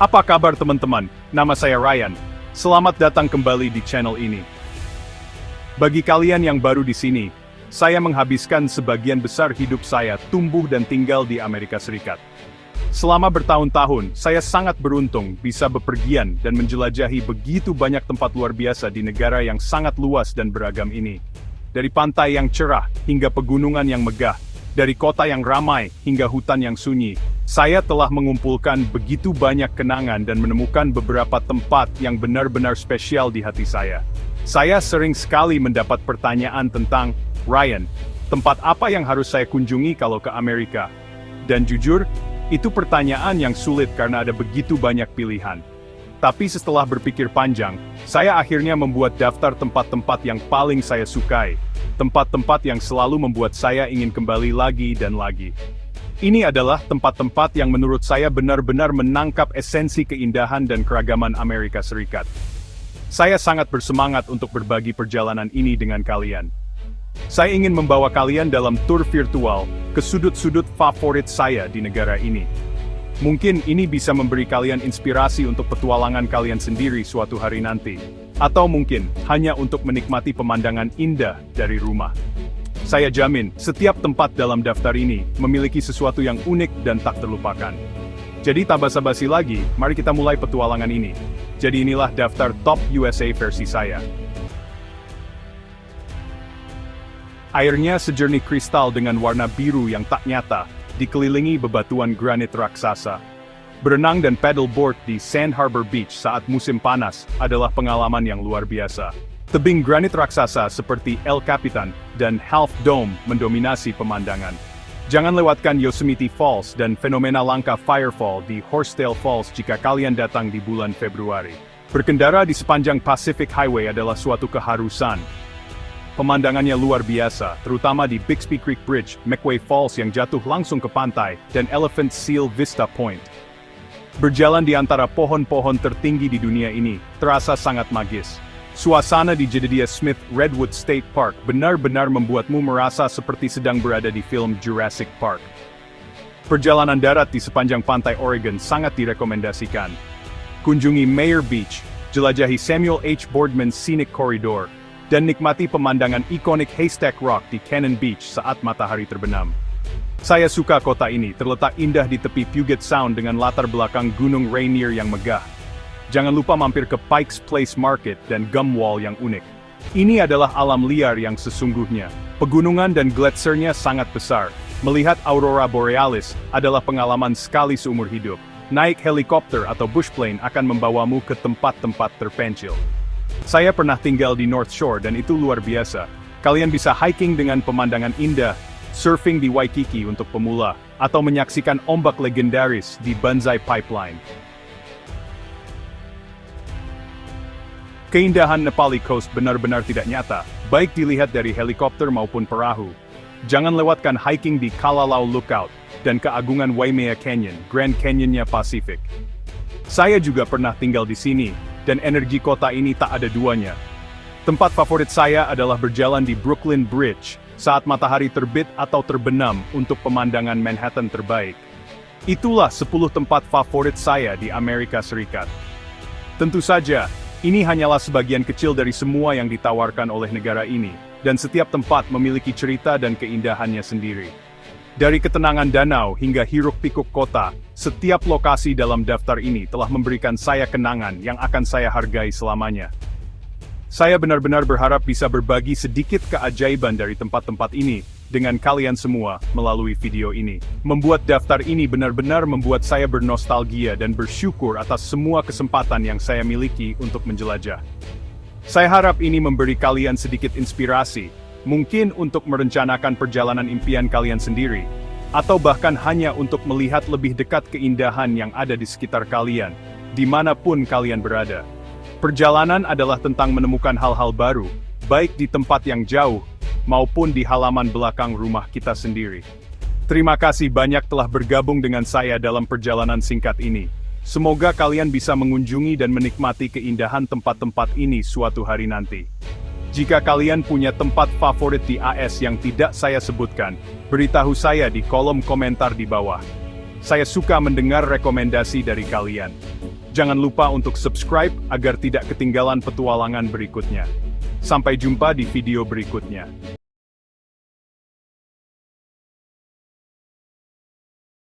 Apa kabar teman-teman? Nama saya Ryan. Selamat datang kembali di channel ini. Bagi kalian yang baru di sini, saya menghabiskan sebagian besar hidup saya tumbuh dan tinggal di Amerika Serikat. Selama bertahun-tahun, saya sangat beruntung bisa bepergian dan menjelajahi begitu banyak tempat luar biasa di negara yang sangat luas dan beragam ini. Dari pantai yang cerah hingga pegunungan yang megah, dari kota yang ramai hingga hutan yang sunyi, saya telah mengumpulkan begitu banyak kenangan dan menemukan beberapa tempat yang benar-benar spesial di hati saya. Saya sering sekali mendapat pertanyaan tentang, Ryan, tempat apa yang harus saya kunjungi kalau ke Amerika? Dan jujur, itu pertanyaan yang sulit karena ada begitu banyak pilihan. Tapi setelah berpikir panjang, saya akhirnya membuat daftar tempat-tempat yang paling saya sukai. Tempat-tempat yang selalu membuat saya ingin kembali lagi dan lagi. Ini adalah tempat-tempat yang menurut saya benar-benar menangkap esensi keindahan dan keragaman Amerika Serikat. Saya sangat bersemangat untuk berbagi perjalanan ini dengan kalian. Saya ingin membawa kalian dalam tur virtual ke sudut-sudut favorit saya di negara ini. Mungkin ini bisa memberi kalian inspirasi untuk petualangan kalian sendiri suatu hari nanti. Atau mungkin hanya untuk menikmati pemandangan indah dari rumah. Saya jamin, setiap tempat dalam daftar ini memiliki sesuatu yang unik dan tak terlupakan. Jadi tak basa-basi lagi, mari kita mulai petualangan ini. Jadi inilah daftar Top USA versi saya. Airnya sejernih kristal dengan warna biru yang tak nyata, dikelilingi bebatuan granit raksasa. Berenang dan paddleboard di Sand Harbor Beach saat musim panas adalah pengalaman yang luar biasa. Tebing granit raksasa seperti El Capitan dan Half Dome mendominasi pemandangan. Jangan lewatkan Yosemite Falls dan fenomena langka Firefall di Horsetail Falls jika kalian datang di bulan Februari. Berkendara di sepanjang Pacific Highway adalah suatu keharusan. Pemandangannya luar biasa, terutama di Bixby Creek Bridge, McWay Falls yang jatuh langsung ke pantai, dan Elephant Seal Vista Point. Berjalan di antara pohon-pohon tertinggi di dunia ini, terasa sangat magis. Suasana di Jedediah Smith Redwood State Park benar-benar membuatmu merasa seperti sedang berada di film Jurassic Park. Perjalanan darat di sepanjang pantai Oregon sangat direkomendasikan. Kunjungi Mayer Beach, jelajahi Samuel H. Boardman Scenic Corridor, dan nikmati pemandangan ikonik Haystack Rock di Cannon Beach saat matahari terbenam. Saya suka kota ini, terletak indah di tepi Puget Sound dengan latar belakang Gunung Rainier yang megah. Jangan lupa mampir ke Pikes Place Market dan Gum Wall yang unik. Ini adalah alam liar yang sesungguhnya. Pegunungan dan gletsernya sangat besar. Melihat Aurora Borealis adalah pengalaman sekali seumur hidup. Naik helikopter atau bushplane akan membawamu ke tempat-tempat terpencil. Saya pernah tinggal di North Shore dan itu luar biasa. Kalian bisa hiking dengan pemandangan indah, surfing di Waikiki untuk pemula, atau menyaksikan ombak legendaris di Banzai Pipeline. Keindahan Nepali Coast benar-benar tidak nyata, baik dilihat dari helikopter maupun perahu. Jangan lewatkan hiking di Kalalau Lookout, dan keagungan Waimea Canyon, Grand Canyonnya Pasifik. Saya juga pernah tinggal di sini, dan energi kota ini tak ada duanya. Tempat favorit saya adalah berjalan di Brooklyn Bridge, saat matahari terbit atau terbenam untuk pemandangan Manhattan terbaik. Itulah 10 tempat favorit saya di Amerika Serikat. Tentu saja, ini hanyalah sebagian kecil dari semua yang ditawarkan oleh negara ini, dan setiap tempat memiliki cerita dan keindahannya sendiri. Dari ketenangan danau hingga hiruk-pikuk kota, setiap lokasi dalam daftar ini telah memberikan saya kenangan yang akan saya hargai selamanya. Saya benar-benar berharap bisa berbagi sedikit keajaiban dari tempat-tempat ini dengan kalian semua melalui video ini. Membuat daftar ini benar-benar membuat saya bernostalgia dan bersyukur atas semua kesempatan yang saya miliki untuk menjelajah. Saya harap ini memberi kalian sedikit inspirasi, mungkin untuk merencanakan perjalanan impian kalian sendiri, atau bahkan hanya untuk melihat lebih dekat keindahan yang ada di sekitar kalian, dimanapun kalian berada. Perjalanan adalah tentang menemukan hal-hal baru, baik di tempat yang jauh, maupun di halaman belakang rumah kita sendiri. Terima kasih banyak telah bergabung dengan saya dalam perjalanan singkat ini. Semoga kalian bisa mengunjungi dan menikmati keindahan tempat-tempat ini suatu hari nanti. Jika kalian punya tempat favorit di AS yang tidak saya sebutkan, beritahu saya di kolom komentar di bawah. Saya suka mendengar rekomendasi dari kalian. Jangan lupa untuk subscribe agar tidak ketinggalan petualangan berikutnya. Sampai jumpa di video berikutnya.